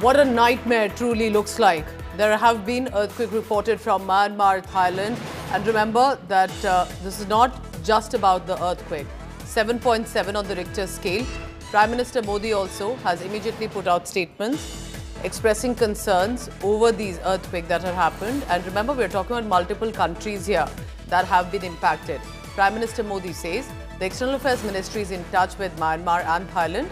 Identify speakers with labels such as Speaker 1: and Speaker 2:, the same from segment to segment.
Speaker 1: What a nightmare it truly looks like. There have been earthquakes reported from Myanmar, Thailand. And remember that this is not just about the earthquake. 7.7 on the Richter scale. Prime Minister Modi also has immediately put out statements expressing concerns over these earthquakes that have happened. And remember, we're talking about multiple countries here that have been impacted. Prime Minister Modi says the External Affairs Ministry is in touch with Myanmar and Thailand.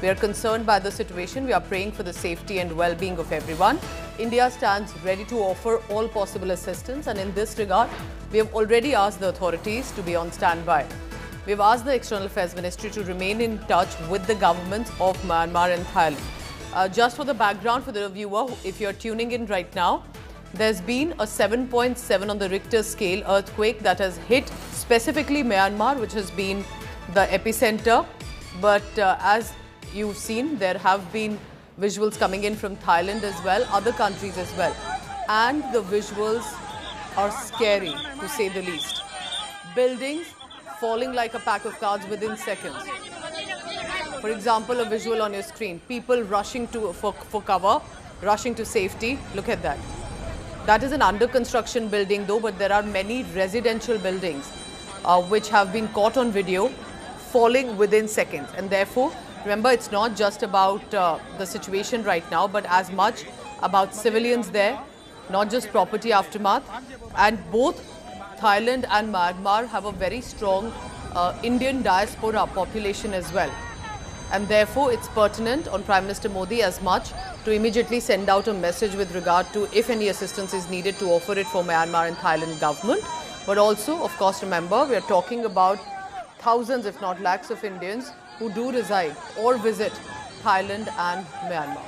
Speaker 1: We are concerned by the situation. We are praying for the safety and well-being of everyone. India stands ready to offer all possible assistance, and in this regard, we have already asked the authorities to be on standby. We have asked the External Affairs Ministry to remain in touch with the governments of Myanmar and Thailand. Just for the background for the viewer, if you're tuning in right now, there's been a 7.7 on the Richter scale earthquake that has hit specifically Myanmar, which has been the epicenter. But as you've seen, there have been visuals coming in from Thailand as well, other countries as well. And the visuals are scary, to say the least. Buildings falling like a pack of cards within seconds. For example, a visual on your screen. People rushing for cover, rushing to safety. Look at that. That is an under construction building though, but there are many residential buildings which have been caught on video falling within seconds. And therefore, remember, it's not just about the situation right now, but as much about civilians there, not just property aftermath. And both Thailand and Myanmar have a very strong Indian diaspora population as well. And therefore, it's pertinent on Prime Minister Modi as much to immediately send out a message with regard to if any assistance is needed to offer it for Myanmar and Thailand government. But also, of course, remember, we are talking about thousands, if not lakhs of Indians who do reside or visit Thailand and Myanmar.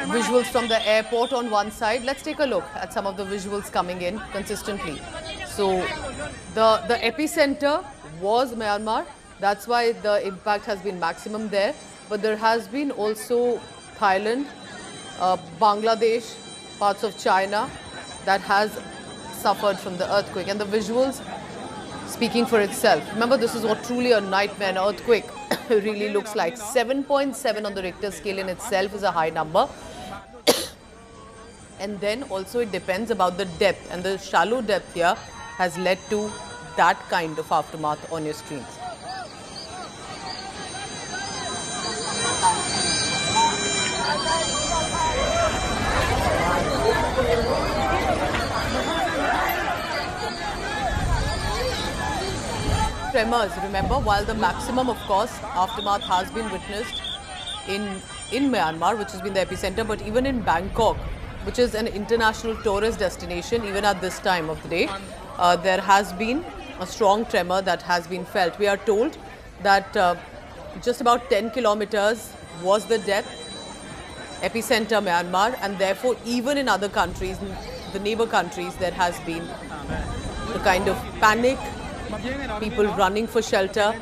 Speaker 1: Visuals from the airport on one side. Let's take a look at some of the visuals coming in consistently. So the epicenter was Myanmar. That's why the impact has been maximum there. But there has been also Thailand, Bangladesh, parts of China that has suffered from the earthquake. And the visuals speaking for itself. Remember, this is what truly a nightmare, an earthquake really looks like. 7.7 on the Richter scale in itself is a high number. And then also it depends about the depth, and the shallow depth here has led to that kind of aftermath on your screens. Tremors, remember, while the maximum, of course, aftermath has been witnessed in Myanmar, which has been the epicenter, but even in Bangkok, which is an international tourist destination, even at this time of the day, there has been a strong tremor that has been felt. We are told that just about 10 kilometers was the depth, epicenter Myanmar, and therefore even in other countries, the neighbor countries, there has been the kind of panic, people running for shelter.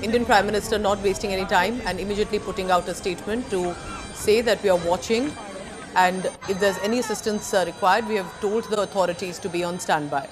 Speaker 1: Indian Prime Minister not wasting any time and immediately putting out a statement to say that we are watching, and if there's any assistance required, we have told the authorities to be on standby.